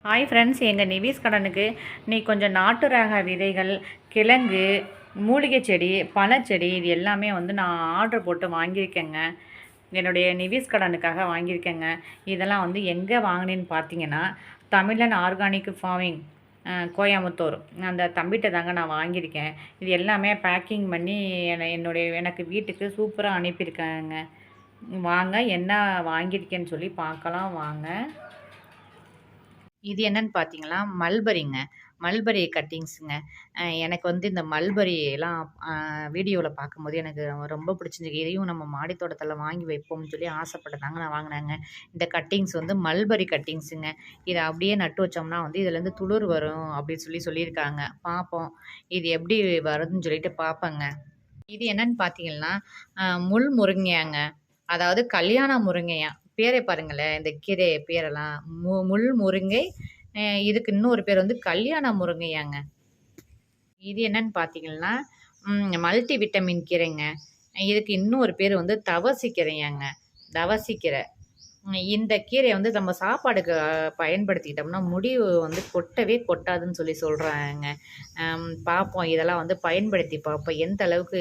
Hi friends, எங்கள் நிவிஸ் கடனுக்கு நீ கொஞ்சம் நாட்டு ரக விதைகள், கிழங்கு, மூலிகை செடி, பழச்செடி இது எல்லாமே வந்து நான் ஆர்டர் போட்டு வாங்கியிருக்கேங்க. என்னுடைய நிவிஸ் கடனுக்காக வாங்கியிருக்கேங்க. இதெல்லாம் வந்து எங்கே வாங்கினேன்னு பார்த்தீங்கன்னா, தமிழன் ஆர்கானிக் ஃபார்மிங் கோயம்புத்தூர் அந்த தம்பிகிட்ட தாங்க நான் வாங்கியிருக்கேன். இது எல்லாமே பேக்கிங் பண்ணி எனக்கு வீட்டுக்கு சூப்பராக அனுப்பியிருக்காங்க. வாங்க என்ன வாங்கியிருக்கேன்னு சொல்லி பார்க்கலாம் வாங்க. இது என்னன்னு பார்த்தீங்களா, மல்பரிங்க. மல்பரி கட்டிங்ஸுங்க. எனக்கு வந்து இந்த மல்பரியெல்லாம் வீடியோவில் பார்க்கும்போது எனக்கு ரொம்ப பிடிச்சிருந்துச்சு. இதையும் நம்ம மாடி தோட்டத்தில் வாங்கி வைப்போம்னு சொல்லி ஆசைப்பட்டதாங்க நான் வாங்கினேங்க. இந்த கட்டிங்ஸ் வந்து மல்பரி கட்டிங்ஸுங்க. இதை அப்படியே நட்டு வச்சோம்னா வந்து இதுலேருந்து துளிர் வரும் அப்படின்னு சொல்லியிருக்காங்க. பார்ப்போம் இது எப்படி வருதுன்னு சொல்லிட்டு பார்ப்பேங்க. இது என்னன்னு பார்த்தீங்கன்னா, முள் முருங்கையாங்க. அதாவது கல்யாண முருங்கையா. பேரை பாருங்களேன், இந்த கீரை பேரெல்லாம் முள் முருங்கை. இதுக்கு இன்னொரு பேர் வந்து கல்யாண முருங்கையாங்க. இது என்னன்னு பார்த்தீங்கன்னா, மல்டி விட்டமின் கீரைங்க. இதுக்கு இன்னொரு பேர் வந்து தவசிக்கீரையாங்க. தவசிக்கீரை. இந்த கீரையை வந்து நம்ம சாப்பாடுக்கு பயன்படுத்திக்கிட்டோம்னா முடி வந்து கொட்டவே கொட்டாதுன்னு சொல்கிறாங்க. பார்ப்போம் இதெல்லாம் வந்து பயன்படுத்தி பார்ப்போம். எந்த அளவுக்கு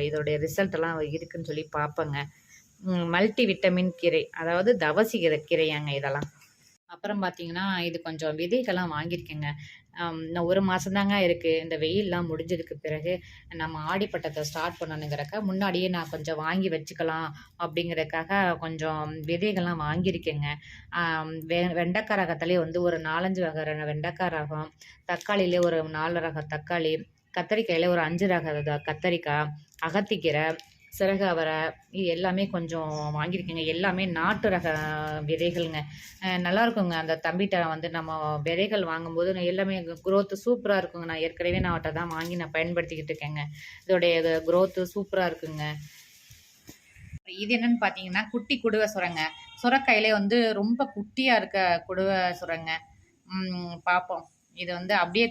இதோடைய ரிசல்ட் எல்லாம் இருக்குன்னு சொல்லி பார்ப்பேங்க. மல்டி விட்டமின் கீரை, அதாவது தவசி கீரையாங்க இதெல்லாம். அப்புறம் பார்த்தீங்கன்னா, இது கொஞ்சம் விதைகள்லாம் வாங்கியிருக்கேங்க. இன்னும் 1 மாதம் தாங்க இருக்குது. இந்த வெயில்லாம் முடிஞ்சதுக்கு பிறகு நம்ம ஆடிப்பட்டத்தை ஸ்டார்ட் பண்ணணுங்கிறக்காக முன்னாடியே நான் கொஞ்சம் வாங்கி வச்சுக்கலாம் அப்படிங்கிறதுக்காக கொஞ்சம் விதைகள்லாம் வாங்கியிருக்கேங்க. வெண்டைக்காய் ரகத்திலே வந்து ஒரு 4, 5 வகை வெண்டைக்காய் ரகம், தக்காளியிலே ஒரு 4 ரக தக்காளி, கத்தரிக்காயில் ஒரு 5 ரக கத்தரிக்காய், அகத்திக்கீரை, சிறகு அவரை இது எல்லாமே கொஞ்சம் வாங்கியிருக்கேங்க. எல்லாமே நாட்டு ரக விதைகள்ங்க. நல்லாயிருக்குங்க. அந்த தம்பிகிட்ட வந்து நம்ம விதைகள் வாங்கும்போது எல்லாமே குரோத்து சூப்பராக இருக்குங்க. நான் ஏற்கனவே நான் அவட்ட தான் வாங்கி நான் பயன்படுத்திக்கிட்டு இருக்கேங்க. இதோடைய குரோத்து சூப்பராக இருக்குங்க. இது என்னன்னு பார்த்தீங்கன்னா, குட்டி குடுவை சுரங்க. சுரக்காயிலே வந்து ரொம்ப குட்டியாக இருக்க குடுவை சுரங்க. பார்ப்போம். இது வந்து அப்படியே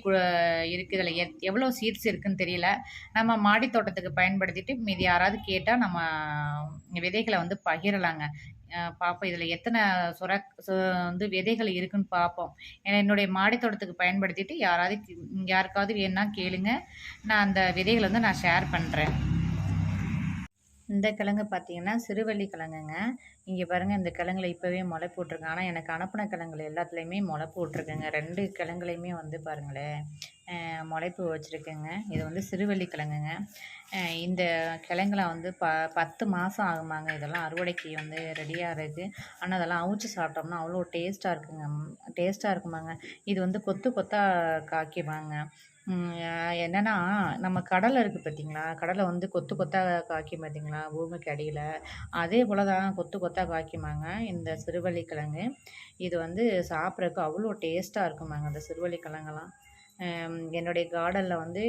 இருக்குது. இதில் எவ்வளோ சீட்ஸ் இருக்குன்னு தெரியல. நம்ம மாடி தோட்டத்துக்கு பயன்படுத்திட்டு மீதி யாராவது கேட்டால் நம்ம விதைகளை வந்து பகிரலாங்க. பார்ப்போம் இதில் எத்தனை வந்து விதைகள் இருக்குன்னு பார்ப்போம். ஏன்னா என்னுடைய மாடி தோட்டத்துக்கு பயன்படுத்திட்டு யாருக்காவது வேணும்னா கேளுங்க. நான் அந்த விதைகளை வந்து நான் ஷேர் பண்ணுறேன். இந்த கிழங்கு பார்த்தீங்கன்னா சிறுவள்ளி கிழங்குங்க. இங்கே பாருங்கள், இந்த கிழங்குல இப்போவே முளை போட்டிருக்கு. ஆனால் எனக்கு அனுப்பின கிழங்குல எல்லாத்துலேயுமே முளை போட்டிருக்குங்க. 2 கிழங்குலையுமே வந்து பாருங்களேன் முளைப்பு வச்சுருக்குங்க. இது வந்து சிறுவள்ளி கிழங்குங்க. இந்த கிழங்குல வந்து 10 மாதம் ஆகுமாங்க. இதெல்லாம் அறுவடைக்கு வந்து ரெடியாக இருக்குது. ஆனால் அதெல்லாம் அவிச்சு சாப்பிட்டோம்னா அவ்வளோ டேஸ்ட்டாக இருக்குங்க. டேஸ்ட்டாக இருக்குமாங்க. இது வந்து கொத்து கொத்தாக காய்க்குமாங்க. என்னென்னா, நம்ம கடலை இருக்குது பார்த்தீங்களா, கடலை வந்து கொத்து கொத்தாக காய்க்கும் பார்த்தீங்களா பூமிக்கு அடியில், அதே போல் தான் கொத்து கொத்தாக காய்க்குமாங்க இந்த சிறுவள்ளி கிழங்கு. இது வந்து சாப்பிட்றதுக்கு அவ்வளோ டேஸ்ட்டாக இருக்குமாங்க அந்த சிறுவள்ளி கிழங்கெல்லாம். என்னுடைய கார்டனில் வந்து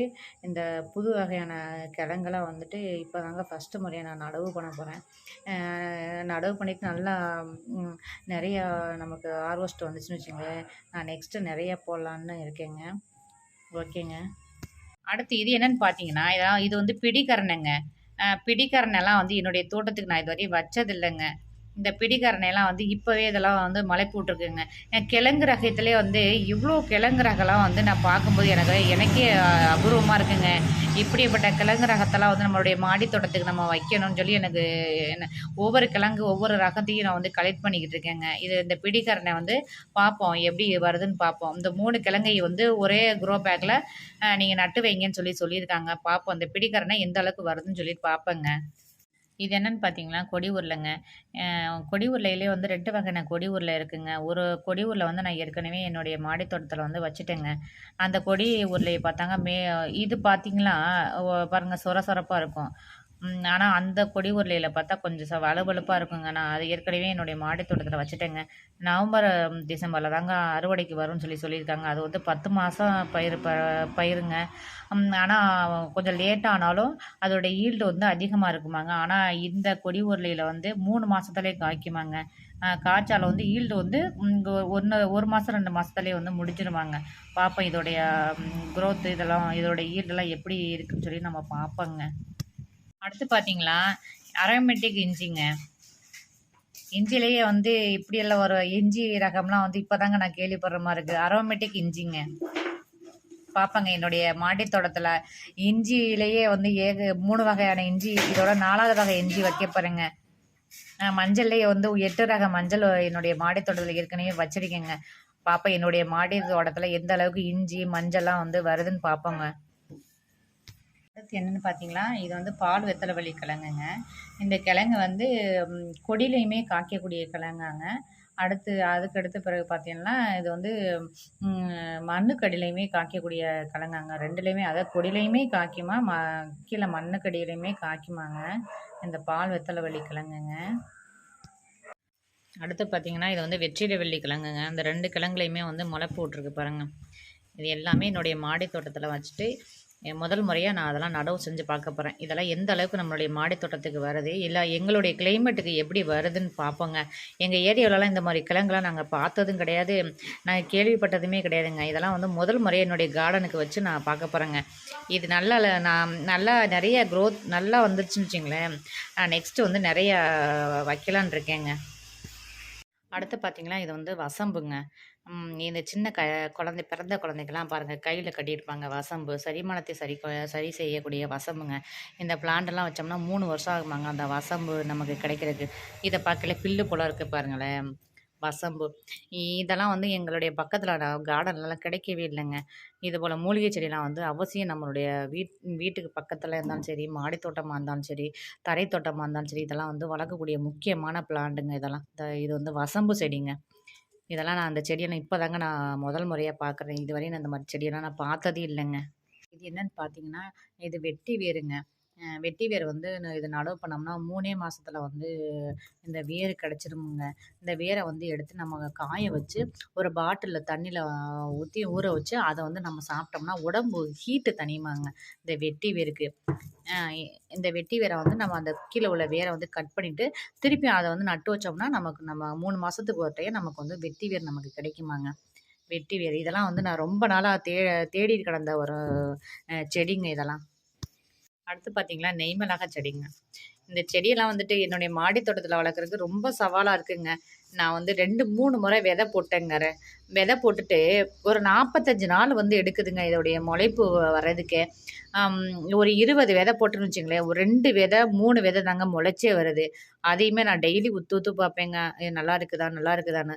இந்த புது வகையான கிழங்கெல்லாம் வந்துட்டு இப்போ தாங்க ஃபஸ்ட்டு முறையாக நான் நடவு பண்ண போகிறேன். நடவு பண்ணிவிட்டு நல்லா நிறையா நமக்கு ஹார்வெஸ்ட் வந்துச்சுன்னு வச்சுங்களேன், நான் நெக்ஸ்ட்டு நிறையா போடலான்னு இருக்கேங்க. ஓகேங்க. அடுத்து இது என்னன்னு பார்த்தீங்கன்னா, இது வந்து பிடிக்கரணைங்க. பிடிக்கரணைலாம் வந்து என்னுடைய தோட்டத்துக்கு நான் இதுவரையும் வச்சதில்லைங்க. இந்த பிடிக்கரணைலாம் வந்து இப்போவே இதெல்லாம் வந்து முளைப்பு விட்ருக்குங்க. கிழங்கு ரகத்திலே வந்து இவ்வளோ கிழங்கு ரகம்லாம் வந்து நான் பார்க்கும்போது எனக்கே அபூர்வமாக இருக்குங்க. இப்படிப்பட்ட கிழங்கு ரகத்தெல்லாம் வந்து நம்மளுடைய மாடி தோட்டத்துக்கு நம்ம வைக்கணும்னு சொல்லி எனக்கு ஒவ்வொரு கிழங்கு ஒவ்வொரு ரகத்தையும் நான் வந்து கலெக்ட் பண்ணிக்கிட்டு இருக்கேங்க. இந்த பிடிக்கரணை வந்து பார்ப்போம் எப்படி வருதுன்னு பார்ப்போம். இந்த 3 கிழங்கை வந்து ஒரே க்ரோ பேக்கில் நீங்கள் நட்டு வைங்கன்னு சொல்லியிருக்காங்க. பார்ப்போம் இந்த பிடிக்கரணை எந்த அளவுக்கு வருதுன்னு சொல்லிட்டு பார்ப்பேங்க. இது என்னன்னு பார்த்தீங்கன்னா, கொடி உருளைங்க. கொடி உருளையிலே வந்து 2 வகையான கொடி உருளை இருக்குங்க. ஒரு கொடி உருளை வந்து நான் ஏற்கனவே என்னுடைய மாடி தோட்டத்தில் வந்து வச்சுட்டேங்க. அந்த கொடி உருளையை பார்த்தாங்க இது பார்த்தீங்களா, பாருங்க சொர சொரப்பாக இருக்கும். ஆனால் அந்த கொடி உருளையில பார்த்தா கொஞ்சம் வழுவழுப்பாக இருக்குங்க. நான் அது ஏற்கனவே என்னுடைய மாடி தோட்டத்தில் வச்சுட்டேங்க. நவம்பர், டிசம்பரில் தாங்க அறுவடைக்கு வரும்னு சொல்லியிருக்காங்க. அது வந்து 10 மாதம் பயிருங்க. ஆனால் கொஞ்சம் லேட் ஆனாலும் அதோட ஈல்டு வந்து அதிகமாக இருக்குமாங்க. ஆனால் இந்த கொடி உருளையில் வந்து 3 மாதத்துலேயே காய்க்குமாங்க. காய்ச்சால வந்து ஈல்டு வந்து 1 மாதம் 2 மாதத்துலேயே வந்து முடிஞ்சிருமாங்க. பார்ப்போம் இதோடைய க்ரோத் இதெல்லாம் இதோட ஈல்டெல்லாம் எப்படி இருக்குன்னு சொல்லி நம்ம பார்ப்போங்க. அடுத்து பார்த்தீங்களா, அரோமேட்டிக் இஞ்சிங்க. இஞ்சிலேயே வந்து இப்படியெல்லாம் ஒரு இஞ்சி ரகம்லாம் வந்து இப்போதாங்க நான் கேள்விப்படுற மாதிரி இருக்குது. அரோமேட்டிக் இஞ்சிங்க. பார்ப்பேங்க என்னுடைய மாடி தோட்டத்தில் இஞ்சியிலேயே வந்து 3 வகையான இஞ்சி, இதோட 4வது வகை இஞ்சி வைக்க போகிறேங்க. மஞ்சள்லேயே வந்து 8 ரக மஞ்சள் என்னுடைய மாடி தோட்டத்தில் ஏற்கனவே வச்சிருக்கேங்க. பார்ப்பேன் என்னுடைய மாடி தோட்டத்தில் எந்த அளவுக்கு இஞ்சி மஞ்சள்லாம் வந்து வருதுன்னு பார்ப்போங்க. அடுத்து என்னென்னு பார்த்தீங்களா, இது வந்து பால் வெத்தலைவள்ளி கிழங்குங்க. இந்த கிழங்கு வந்து கொடியிலையுமே காய்க்கக்கூடிய கிழங்காங்க. அதுக்கடுத்த பிறகு பார்த்தீங்கன்னா, இது வந்து மண்ணுக்கடியிலையுமே காய்க்கக்கூடிய கிழங்காங்க. 2லையுமே, அதாவது கொடியிலையுமே காய்க்குமா, கீழே மண்ணுக்கடியிலையுமே காய்க்குமாங்க இந்த பால் வெத்தலைவள்ளி கிழங்குங்க. அடுத்து பார்த்தீங்கன்னா, இது வந்து வெற்றிலைவள்ளி கிழங்குங்க. அந்த 2 கிழங்குலையுமே வந்து முளைப்பு விட்ருக்கு பாருங்க. இது எல்லாமே என்னுடைய மாடி தோட்டத்தில் வச்சுட்டு முதல் முறையாக நான் அதெல்லாம் நடவு செஞ்சு பார்க்க போகிறேன். இதெல்லாம் எந்த அளவுக்கு நம்மளுடைய மாடி தோட்டத்துக்கு வருது, இல்லை எங்களுடைய கிளைமேட்டுக்கு எப்படி வருதுன்னு பார்ப்போங்க. எங்கள் ஏரியாவிலலாம் இந்த மாதிரி கிழங்குலாம் நாங்கள் பார்த்ததும் கிடையாது, நாங்கள் கேள்விப்பட்டதுமே கிடையாதுங்க. இதெல்லாம் வந்து முதல் முறையாக என்னுடைய கார்டனுக்கு வச்சு நான் பார்க்க போகிறேங்க. இது நல்லா நிறைய க்ரோத் நல்லா வந்துருச்சுன்னு வச்சிங்களேன், நான் நெக்ஸ்ட்டு வந்து நிறையா வைக்கலான் இருக்கேங்க. அடுத்து பார்த்தீங்கன்னா, இது வந்து வசம்புங்க. இந்த சின்ன பிறந்த குழந்தைக்கெல்லாம் பாருங்கள் கையில் கட்டியிருப்பாங்க வசம்பு. செரிமானத்தை சரி செய்யக்கூடிய வசம்புங்க. இந்த பிளான்ட்டெல்லாம் வச்சோம்னா 3 வருஷம் ஆகுமாங்க அந்த வசம்பு நமக்கு கிடைக்கிறதுக்கு. இதை பார்க்கல பில்லு போல இருக்குது பாருங்களேன், வசம்பு. இதெல்லாம் வந்து எங்களுடைய பக்கத்தில் கார்டன்லலாம் கிடைக்கவே இல்லைங்க. இதுபோல் மூலிகை செடிலாம் வந்து அவசியம் நம்மளுடைய வீட்டுக்கு பக்கத்தில் இருந்தாலும் சரி, மாடி தோட்டமாக இருந்தாலும் சரி, தரை தோட்டமாக இருந்தாலும் சரி, இதெல்லாம் வந்து வளர்க்கக்கூடிய முக்கியமான பிளான்ட்டுங்க இதெல்லாம். இது வந்து வசம்பு செடிங்க. இதெல்லாம் நான் அந்த செடியெல்லாம் இப்போ தாங்க நான் முதல் முறையாக பார்க்குறேன். இதுவரையும் நான் இந்த மாதிரி செடியெல்லாம் நான் பார்த்ததே இல்லைங்க. இது என்னன்னு பார்த்தீங்கன்னா, இது வெட்டி வேருங்க. வெட்டி வேர் வந்து இது நடவு பண்ணோம்னா 3 மாசத்துல வந்து இந்த வேர் கிடச்சிருமுங்க. இந்த வேரை வந்து எடுத்து நம்ம காய வச்சு ஒரு பாட்டிலில் தண்ணியில் ஊற்றி ஊற வச்சு அதை வந்து நம்ம சாப்பிட்டோம்னா உடம்பு ஹீட்டு தணியுமாங்க இந்த வெட்டி வேருக்கு. இந்த வெட்டி வேரை வந்து நம்ம அந்த கீழே உள்ள வேரை வந்து கட் பண்ணிவிட்டு திருப்பி அதை வந்து நட்டு வச்சோம்னா நம்ம 3 மாதத்துக்கு ஒரு டைம் நமக்கு வந்து வெட்டி வேர் நமக்கு கிடைக்குமாங்க. வெட்டி வேர் இதெல்லாம் வந்து நான் ரொம்ப நாளாக தேடி கிடந்த ஒரு செடிங்க இதெல்லாம். அடுத்து பார்த்தீங்களா, நெய்மிளகா செடிங்க. இந்த செடியெல்லாம் வந்துட்டு என்னுடைய மாடி தோட்டத்தில் வளர்க்குறதுக்கு ரொம்ப சவாலாக இருக்குங்க. நான் வந்து 2, 3 முறை விதை போட்டேங்க. விதை போட்டுட்டு ஒரு 45 நாள் வந்து எடுக்குதுங்க இதோடைய முளைப்பு வர்றதுக்கே. ஒரு 20 விதை போட்டுன்னு வச்சுங்களேன், ஒரு 2 விதை 3 விதை தாங்க முளைச்சே வருது. அதையுமே நான் டெய்லி உத்து உத்து பார்ப்பேங்க, இது நல்லா இருக்குதா நல்லா இருக்குதான்னு.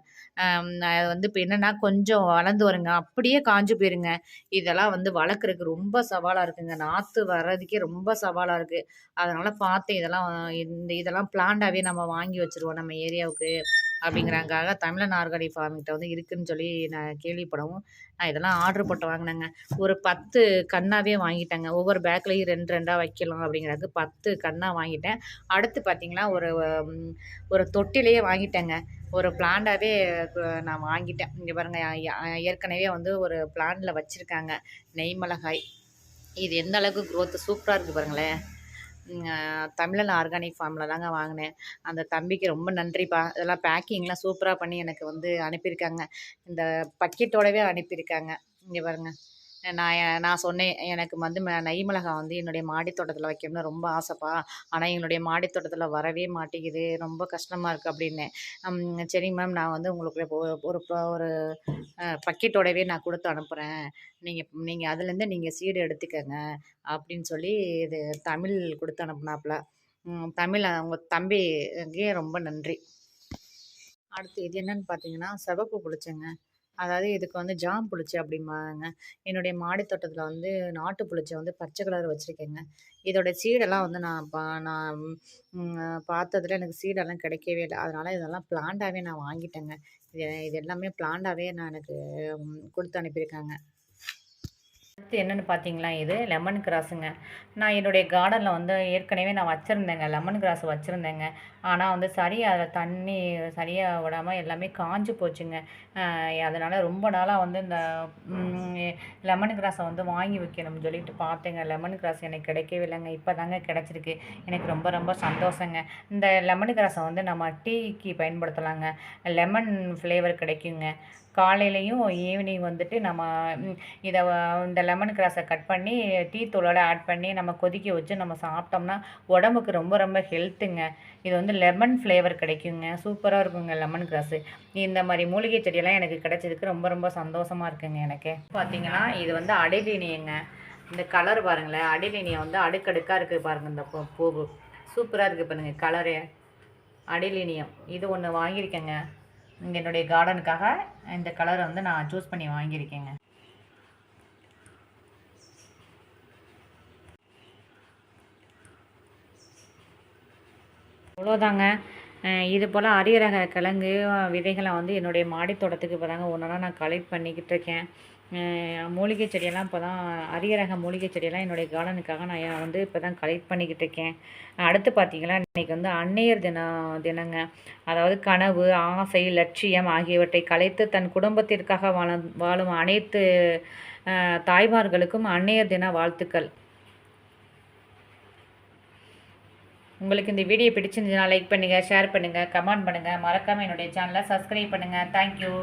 நான் வந்து இப்போ என்னென்னா கொஞ்சம் வளர்ந்து வருங்க, அப்படியே காஞ்சு போயிருங்க. இதெல்லாம் வந்து வளர்க்குறதுக்கு ரொம்ப சவாலாக இருக்குங்க. நாற்று வர்றதுக்கே ரொம்ப சவாலாக இருக்குது. அதனால் பார்த்தேன் இதெல்லாம் பிளான்டாகவே நம்ம வாங்கி வச்சுருவோம் நம்ம ஏரியாவுக்கு அப்படிங்கிறதுக்காக தமிழன் ஆர்கானிக் ஃபார்ம்கிட்ட வந்து இருக்குதுன்னு சொல்லி நான் கேள்விப்படவும் நான் இதெல்லாம் ஆர்டர் போட்டு வாங்கினேங்க. ஒரு 10 கன்னாவே வாங்கிட்டேங்க. ஒவ்வொரு பேக்லேயும் 2 2 வைக்கலாம் அப்படிங்கிறதுக்கு 10 கன்னாக வாங்கிட்டேன். அடுத்து பார்த்திங்கன்னா ஒரு தொட்டிலேயே வாங்கிட்டேங்க. ஒரு பிளான்டாகவே நான் வாங்கிட்டேன். இங்கே பாருங்கள், ஏற்கனவே வந்து ஒரு பிளான்ட்டில் வச்சுருக்காங்க நெய்மிளகாய். இது எந்த அளவுக்கு க்ரோத்து சூப்பராக இருக்குது பாருங்களேன். தமிழன் ஆர்கானிக் ஃபார்மில் தாங்க வாங்கினேன். அந்த தம்பிக்கு ரொம்ப நன்றிப்பா. இதெல்லாம் பேக்கிங்லாம் சூப்பராக பண்ணி எனக்கு வந்து அனுப்பியிருக்காங்க. இந்த பக்கெட்டோடவே அனுப்பியிருக்காங்க. இங்கே பாருங்கள், நான் சொன்னேன் எனக்கு வந்து நெய் மிளகாய் வந்து என்னுடைய மாடி தோட்டத்தில் வைக்கணும்னு ரொம்ப ஆசைப்பா, ஆனால் எங்களுடைய மாடி தோட்டத்தில் வரவே மாட்டேங்குது, ரொம்ப கஷ்டமாக இருக்குது அப்படின்னேன். சரி மேம், நான் வந்து உங்களுக்கு ஒரு ஒரு பக்கெட்டோடவே நான் கொடுத்து அனுப்புகிறேன், நீங்கள் அதுலேருந்து நீங்கள் சீடு எடுத்துக்கங்க அப்படின்னு சொல்லி இது தமிழ் கொடுத்து அனுப்புனாப்புல. தமிழ் அவங்க தம்பிக்கே ரொம்ப நன்றி. அடுத்து இது என்னன்னு பார்த்தீங்கன்னா, சிவப்பு புளிச்சங்க. அதாவது இதுக்கு வந்து ஜாம் புளிச்ச அப்படிம்பாங்க. என்னுடைய மாடி தோட்டத்தில் வந்து நாட்டு புளிச்ச வந்து பச்சை கலர் வச்சுருக்கேங்க. இதோட சீடெல்லாம் வந்து நான் பார்த்ததுல எனக்கு சீடெல்லாம் கிடைக்கவே இல்லை. அதனால் இதெல்லாம் பிளான்டாகவே நான் வாங்கிட்டேங்க. இது எல்லாமே பிளான்டாகவே நான் எனக்கு கொடுத்து அனுப்பியிருக்காங்க. அடுத்து என்னென்னு பார்த்தீங்களா, இது லெமன் கிராஸுங்க. நான் என்னுடைய கார்டனில் வந்து ஏற்கனவே நான் வச்சுருந்தேங்க, லெமன் கிராஸ் வச்சுருந்தேங்க. ஆனால் வந்து சரியாக அதில் தண்ணி சரியாக விடாமல் எல்லாமே காஞ்சு போச்சுங்க. அதனால் ரொம்ப நாளாக வந்து இந்த லெமன் கிராஸை வந்து வாங்கி வைக்கணும்னு சொல்லிட்டு பார்த்தேங்க. லெமன் கிராஸ் எனக்கு கிடைக்கவே இல்லைங்க. இப்போ தாங்க கிடச்சிருக்கு. எனக்கு ரொம்ப ரொம்ப சந்தோஷங்க. இந்த லெமன் கிராஸை வந்து நம்ம டீக்கு பயன்படுத்தலாங்க. லெமன் ஃப்ளேவர் கிடைக்குங்க. காலையிலையும் ஈவினிங் வந்துட்டு நம்ம இதை இந்த லெமன் கிராஸை கட் பண்ணி டீ தூளோட ஆட் பண்ணி நம்ம கொதிக்க வச்சு நம்ம சாப்பிட்டோம்னா உடம்புக்கு ரொம்ப ரொம்ப ஹெல்த்துங்க. இது வந்து லெமன் ஃப்ளேவர் கிடைக்குங்க. சூப்பராக இருக்குங்க லெமன் கிராஸு. இந்த மாதிரி மூலிகை செடியெல்லாம் எனக்கு கிடைச்சதுக்கு ரொம்ப ரொம்ப சந்தோஷமாக இருக்குங்க எனக்கு. பார்த்தீங்கன்னா இது வந்து அடிலினியங்க. இந்த கலர் பாருங்களேன், அடிலினியம் வந்து அடுக்கடுக்காக இருக்குது பாருங்கள். இந்த பூவு சூப்பராக இருக்குது பாருங்கள் கலரு. அடிலினியம் இது ஒன்று வாங்கியிருக்கேங்க. இங்கே என்னுடைய கார்டனுக்காக இந்த கலரை வந்து நான் சூஸ் பண்ணி வாங்கியிருக்கேங்க. அவ்வளோதாங்க. இது போல் அரிய ரக கிழங்கு விதைகளை வந்து என்னுடைய மாடி தோட்டத்துக்கு இப்போ தாங்க ஒன்றா நான் கலெக்ட் பண்ணிக்கிட்டு இருக்கேன். மூலிகை செடியெல்லாம் இப்போ தான் அரிய ரக மூலிகை செடியெல்லாம் என்னுடைய கார்டனுக்காக நான் வந்து இப்போ தான் கலெக்ட் பண்ணிக்கிட்டு இருக்கேன். அடுத்து பார்த்திங்கன்னா இன்றைக்கி வந்து அன்னையர் தினங்க. அதாவது கனவு, ஆசை, லட்சியம் ஆகியவற்றை கலைத்து தன் குடும்பத்திற்காக வாழும் அனைத்து தாய்மார்களுக்கும் அன்னையர் தின வாழ்த்துக்கள். உங்களுக்கு இந்த வீடியோ பிடிச்சிருந்துச்சுன்னா லைக் பண்ணுங்கள், ஷேர் பண்ணுங்கள், கமெண்ட் பண்ணுங்கள். மறக்காமல் என்னுடைய சேனலை சப்ஸ்கிரைப் பண்ணுங்கள். தேங்க்யூ.